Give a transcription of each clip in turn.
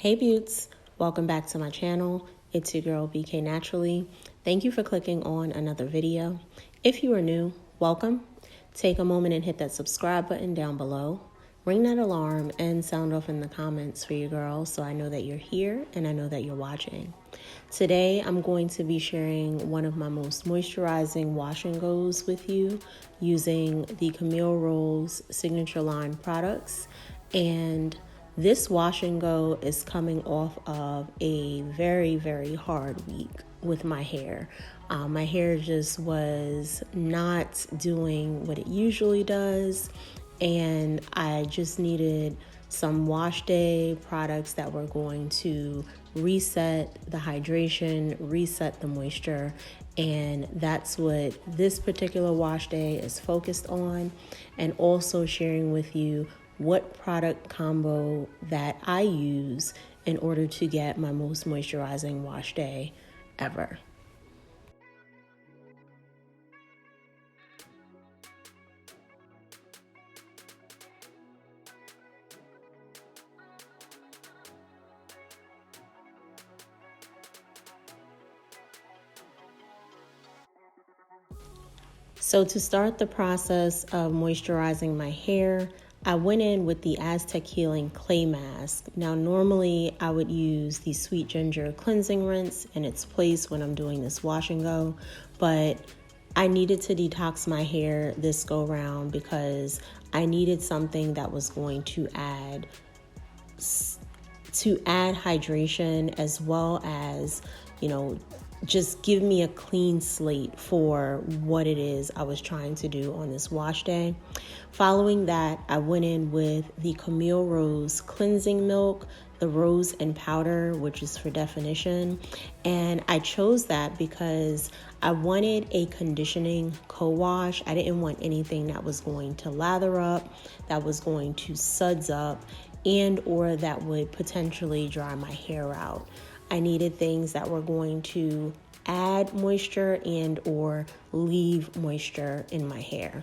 Hey Buttes, welcome back to my channel. It's your girl BK Naturally. Thank you for clicking on another video. If you are new, welcome. Take a moment and hit that subscribe button down below. Ring that alarm and sound off in the comments for your girl so I know that you're here and I know that you're watching. Today I'm going to be sharing one of my most moisturizing wash and goes with you using the Camillerose signature line products. And this wash and go is coming off of a very, very hard week with my hair. My hair just was not doing what it usually does, and I just needed some wash day products that were going to reset the hydration, reset the moisture, and that's what this particular wash day is focused on, and also sharing with you what product combo that I use in order to get my most moisturizing wash day ever. So to start the process of moisturizing my hair, I went in with the Aztec Healing Clay Mask. Now, normally I would use the Sweet Ginger Cleansing Rinse in its place when I'm doing this wash and go, but I needed to detox my hair this go round because I needed something that was going to add hydration as well as, just give me a clean slate for what it is I was trying to do on this wash day. Following that, I went in with the Camillerose cleansing milk, the rose and powder, which is for definition. And I chose that because I wanted a conditioning co-wash. I didn't want anything that was going to lather up, that was going to suds up, and or that would potentially dry my hair out. I needed things that were going to add moisture and or leave moisture in my hair.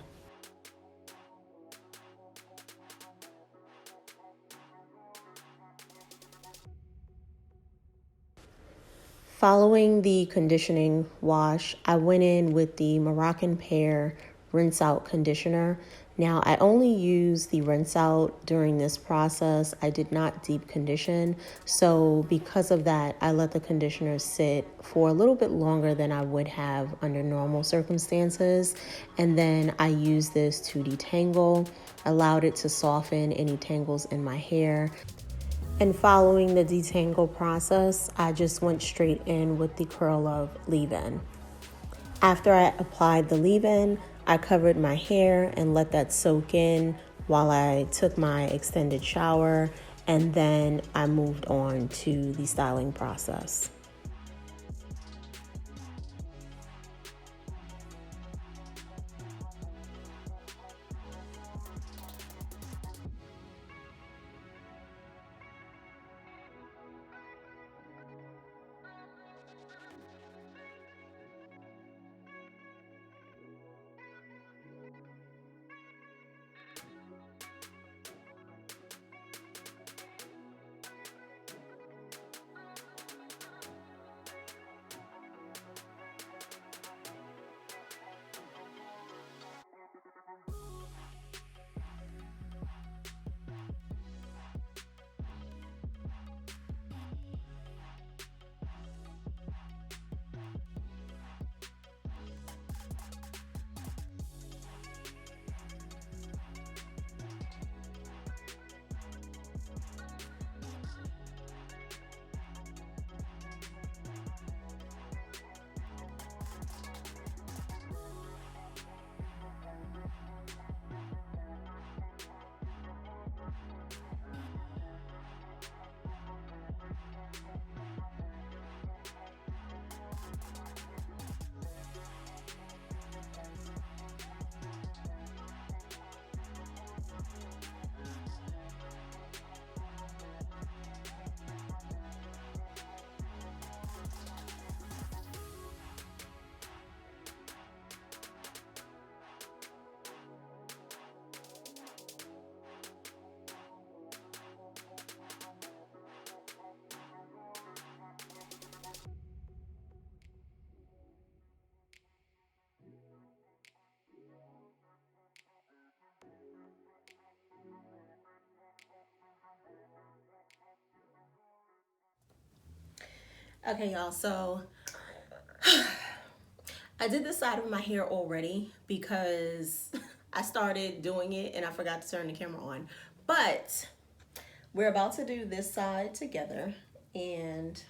Following the conditioning wash, I went in with the Moroccan Pear rinse out conditioner. Now, I only used the rinse out during this process. I did not deep condition. So because of that, I let the conditioner sit for a little bit longer than I would have under normal circumstances. And then I used this to detangle, allowed it to soften any tangles in my hair. And following the detangle process, I just went straight in with the Curl Of leave-in. After I applied the leave-in, I covered my hair and let that soak in while I took my extended shower, and then I moved on to the styling process. Okay, y'all, so I did this side of my hair already because I started doing it and I forgot to turn the camera on. But we're about to do this side together, and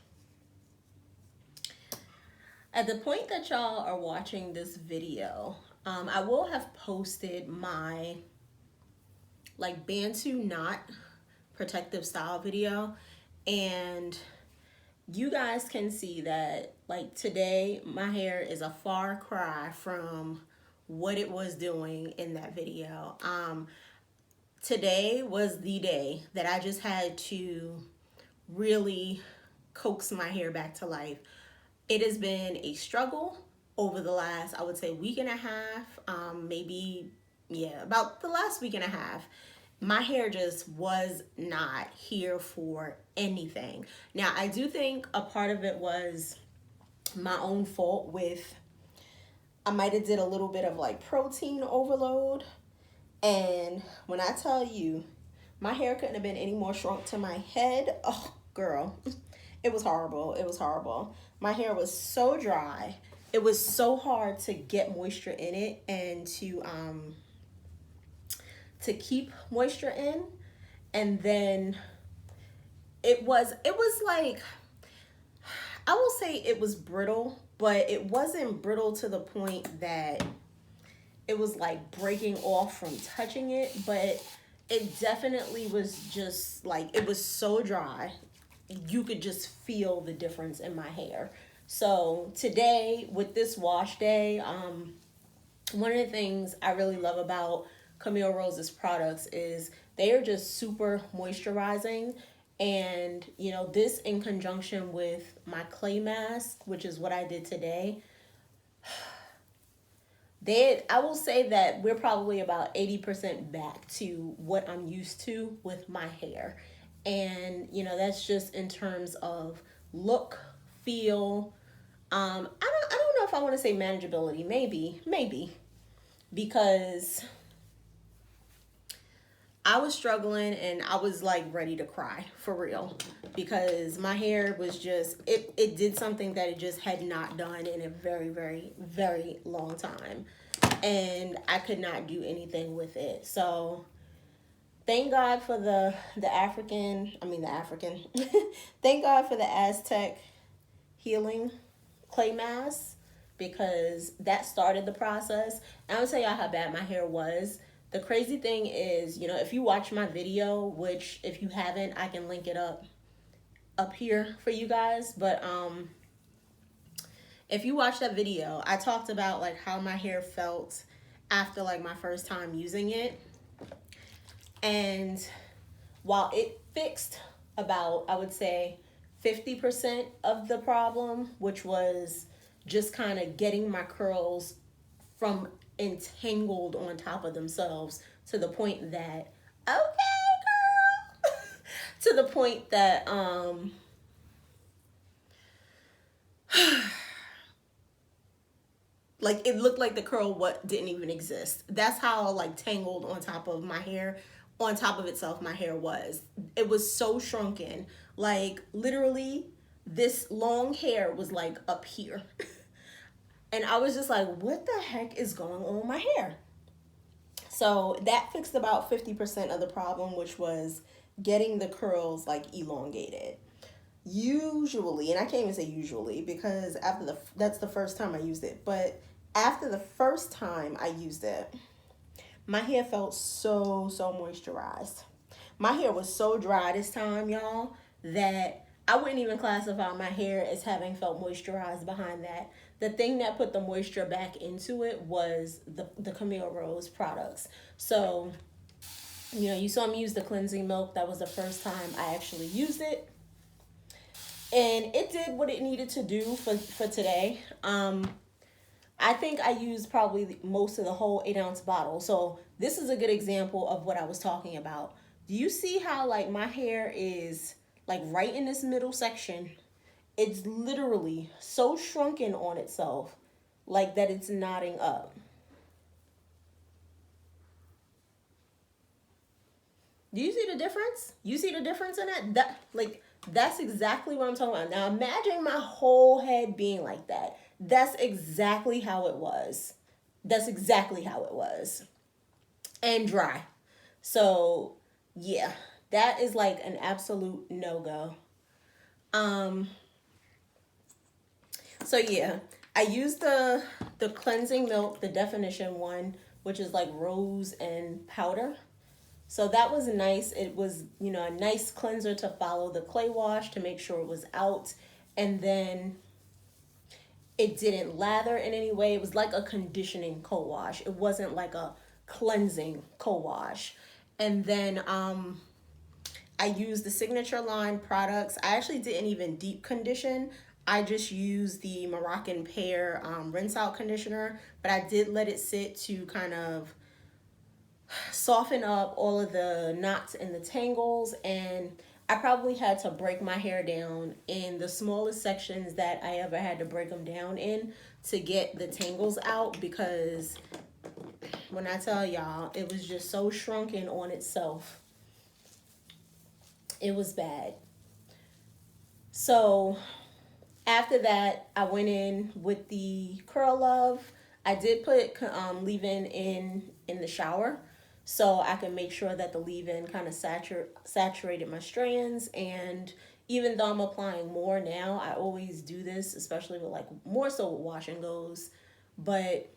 at the point that y'all are watching this video, I will have posted my like Bantu knot protective style video, and you guys can see that like today my hair is a far cry from what it was doing in that video. Today was the day that I just had to really coax my hair back to life. It has been a struggle over the last, I would say, week and a half, maybe, yeah, about the last week and a half. My hair just was not here for anything. Now, I do think a part of it was my own fault with, I might have did a little bit of like protein overload. And when I tell you, my hair couldn't have been any more shrunk to my head. Oh, girl, it was horrible. It was horrible. My hair was so dry. It was so hard to get moisture in it and to keep moisture in. And then it was like, I will say it was brittle, but it wasn't brittle to the point that it was like breaking off from touching it, but it definitely was just like, it was so dry. You could just feel the difference in my hair. So today with this wash day, one of the things I really love about Camillerose's products is they are just super moisturizing. And you know, this in conjunction with my clay mask, which is what I did today, I will say that we're probably about 80% back to what I'm used to with my hair. And, you know, that's just in terms of look, feel. I don't know if I want to say manageability. Maybe. Because I was struggling and I was like ready to cry for real, because my hair was just, it did something that it just had not done in a very, very, very long time. And I could not do anything with it. So thank God for the African, thank God for the Aztec healing clay mask, because that started the process. And I'm gonna tell y'all how bad my hair was. The crazy thing is, you know, if you watch my video, which if you haven't, I can link it up here for you guys. But if you watch that video, I talked about like how my hair felt after like my first time using it. And while it fixed about, I would say, 50% of the problem, which was just kind of getting my curls from entangled on top of themselves to the point that, okay, girl, to the point that, like it looked like the curl didn't even exist. That's how like tangled on top of my hair, on top of itself, my hair was. It was so shrunken. Like literally this long hair was like up here. And I was just like, what the heck is going on with my hair? So that fixed about 50% of the problem, which was getting the curls like elongated. Usually, and I can't even say usually because that's the first time I used it, but after the first time I used it, my hair felt so moisturized. My hair was so dry this time, y'all, that I wouldn't even classify my hair as having felt moisturized behind that. The thing that put the moisture back into it was the Camillerose products. So, you know, you saw me use the cleansing milk. That was the first time I actually used it. And it did what it needed to do for today. I think I used probably most of the whole 8-ounce bottle. So this is a good example of what I was talking about. Do you see how like my hair is like right in this middle section? It's literally so shrunken on itself, like that it's knotting up. Do you see the difference? You see the difference in that? That like That's exactly what I'm talking about. Now imagine my whole head being like that. That's exactly how it was. That's exactly how it was. And dry. So yeah, that is like an absolute no-go. Um so yeah, I used the cleansing milk, the definition one, which is like rose and powder. So that was nice. It was, you know, a nice cleanser to follow the clay wash to make sure it was out. And then it didn't lather in any way. It was like a conditioning co-wash. It wasn't like a cleansing co-wash. And then I used the Signature line products. I actually didn't even deep condition. I just used the Moroccan Pear rinse out conditioner, but I did let it sit to kind of soften up all of the knots and the tangles. And I probably had to break my hair down in the smallest sections that I ever had to break them down in to get the tangles out, because when I tell y'all, it was just so shrunken on itself. It was bad. So after that, I went in with the Curl Love. I did put leave-in in the shower so I can make sure that the leave-in kind of saturated my strands. And even though I'm applying more now, I always do this, especially with like more so with wash and goes, but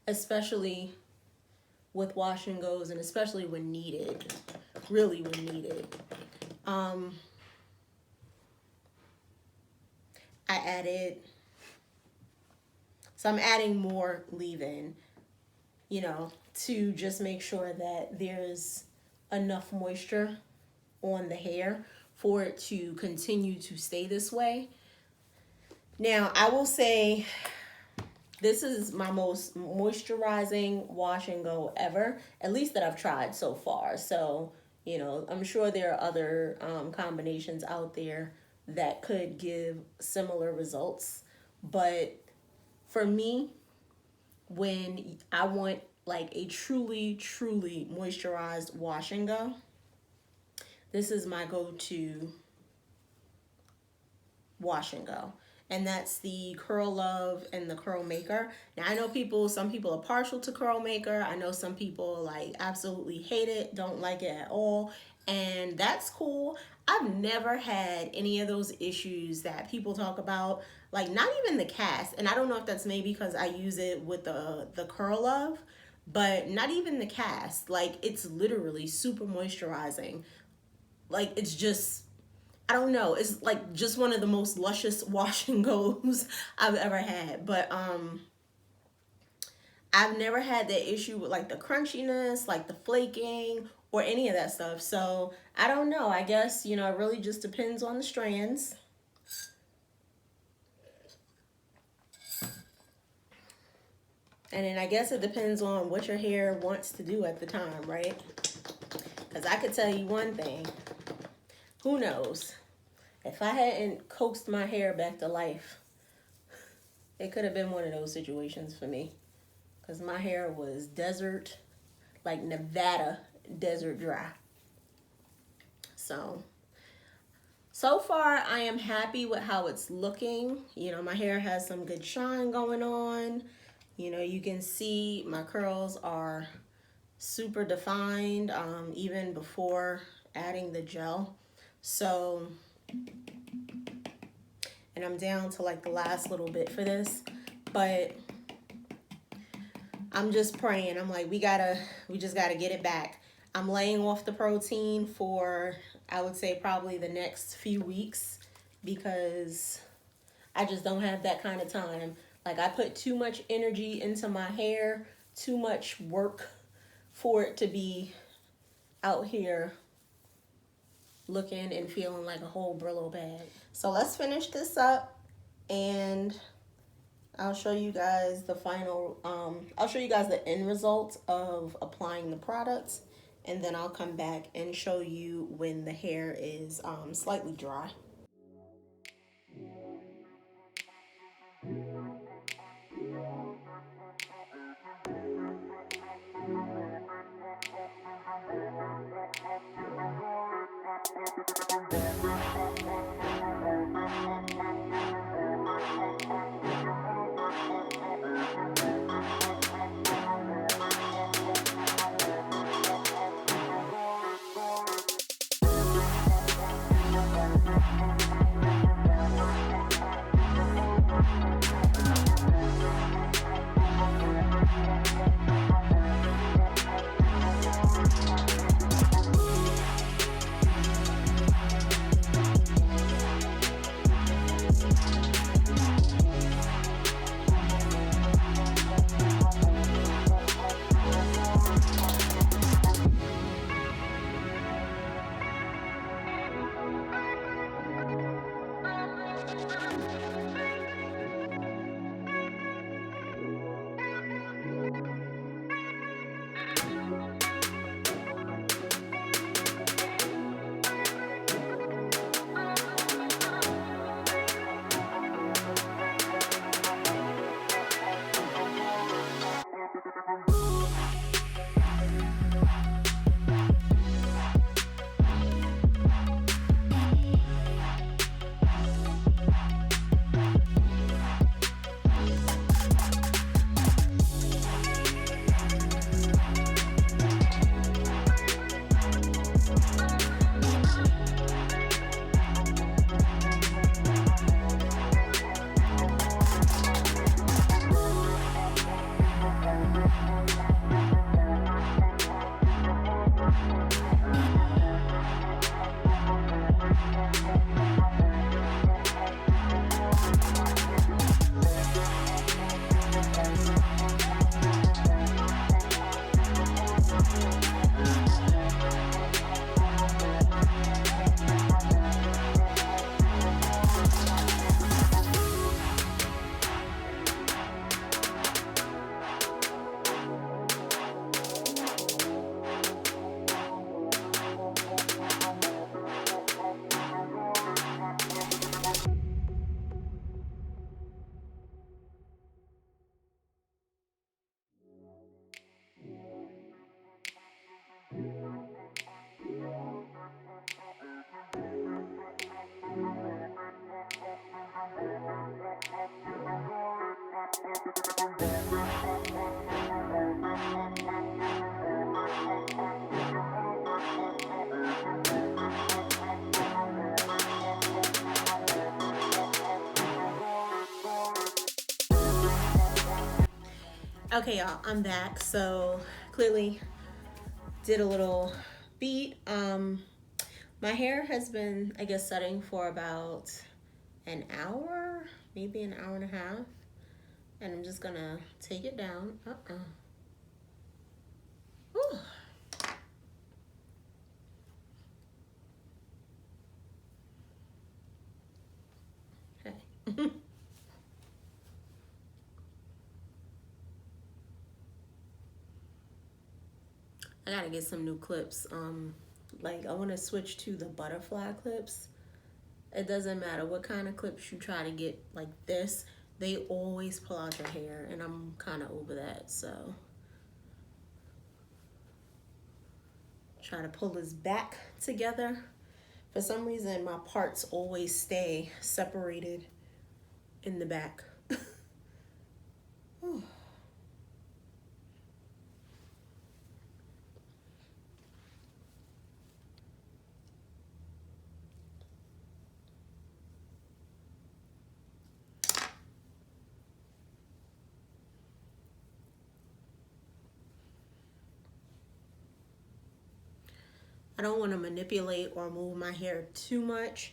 especially with wash and goes, and especially when needed, really when needed. I added, so I'm adding more leave-in, you know, to just make sure that there's enough moisture on the hair for it to continue to stay this way. Now, I will say this is my most moisturizing wash and go ever, at least that I've tried so far. So, you know, I'm sure there are other combinations out there that could give similar results. But for me, when I want like a truly, truly moisturized wash and go, this is my go-to wash and go. And that's the Curl Love and the Curl Maker. Now I know some people are partial to Curl Maker. I know some people like absolutely hate it, don't like it at all. And that's cool. I've never had any of those issues that people talk about, like not even the cast. And I don't know if that's maybe because I use it with the Curl Love, but not even the cast. Like it's literally super moisturizing. Like it's just, I don't know. It's like just one of the most luscious wash and goes I've ever had. But I've never had that issue with like the crunchiness, like the flaking or any of that stuff. So I don't know. I guess, you know, it really just depends on the strands. And then I guess it depends on what your hair wants to do at the time, right? Because I could tell you one thing. Who knows? If I hadn't coaxed my hair back to life, it could have been one of those situations for me. Because my hair was desert, like Nevada desert dry. So far I am happy with how it's looking. You know, my hair has some good shine going on. You know, you can see my curls are super defined even before adding the gel. So, and I'm down to like the last little bit for this, but I'm just praying. I'm like, we just gotta get it back. I'm laying off the protein for, I would say probably the next few weeks, because I just don't have that kind of time. Like I put too much energy into my hair, too much work for it to be out here looking and feeling like a whole Brillo bag. So let's finish this up and I'll show you guys the final, I'll show you guys the end result of applying the products, and then I'll come back and show you when the hair is slightly dry. Okay, y'all, I'm back. So clearly did a little beat. My hair has been, I guess, setting for about an hour, maybe an hour and a half. And I'm just gonna take it down. Whew. Okay. I gotta get some new clips. Like I want to switch to the butterfly clips. It doesn't matter what kind of clips you try to get like this, they always pull out your hair, and I'm kind of over that. So try to pull this back together. For some reason, my parts always stay separated in the back. I don't want to manipulate or move my hair too much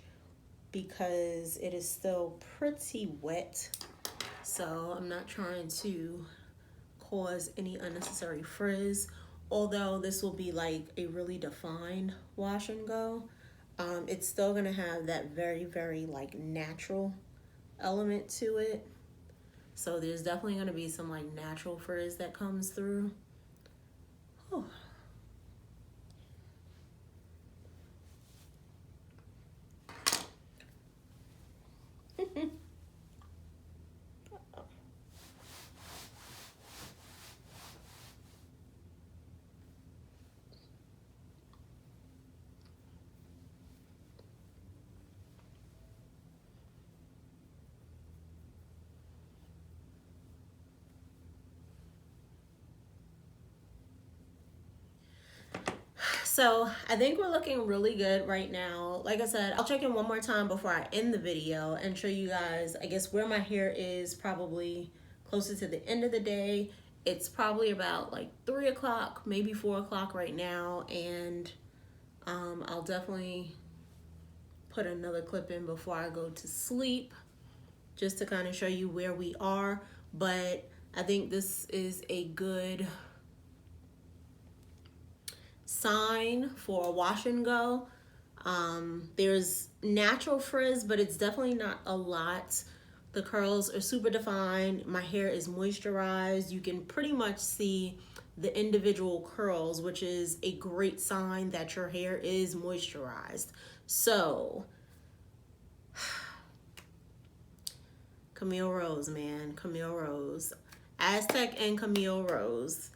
because it is still pretty wet. So I'm not trying to cause any unnecessary frizz. Although this will be like a really defined wash and go, it's still gonna have that very, very like natural element to it. So there's definitely gonna be some like natural frizz that comes through. Whew. So I think we're looking really good right now. Like I said, I'll check in one more time before I end the video and show you guys, I guess, where my hair is probably closer to the end of the day. It's probably about like 3 o'clock, maybe 4 o'clock right now. And I'll definitely put another clip in before I go to sleep just to kind of show you where we are. But I think this is a good sign for a wash and go. There's natural frizz, but it's definitely not a lot. The curls are super defined. My hair is moisturized. You can pretty much see the individual curls, which is a great sign that your hair is moisturized. So camillerose, man, camillerose, Aztec and camillerose.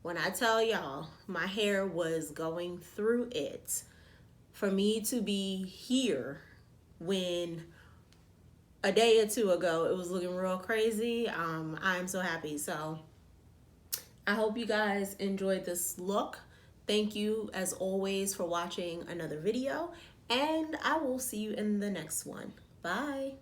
When I tell y'all, my hair was going through it. For me to be here when a day or two ago it was looking real crazy, I'm so happy. So I hope you guys enjoyed this look. Thank you as always for watching another video, and I will see you in the next one. Bye.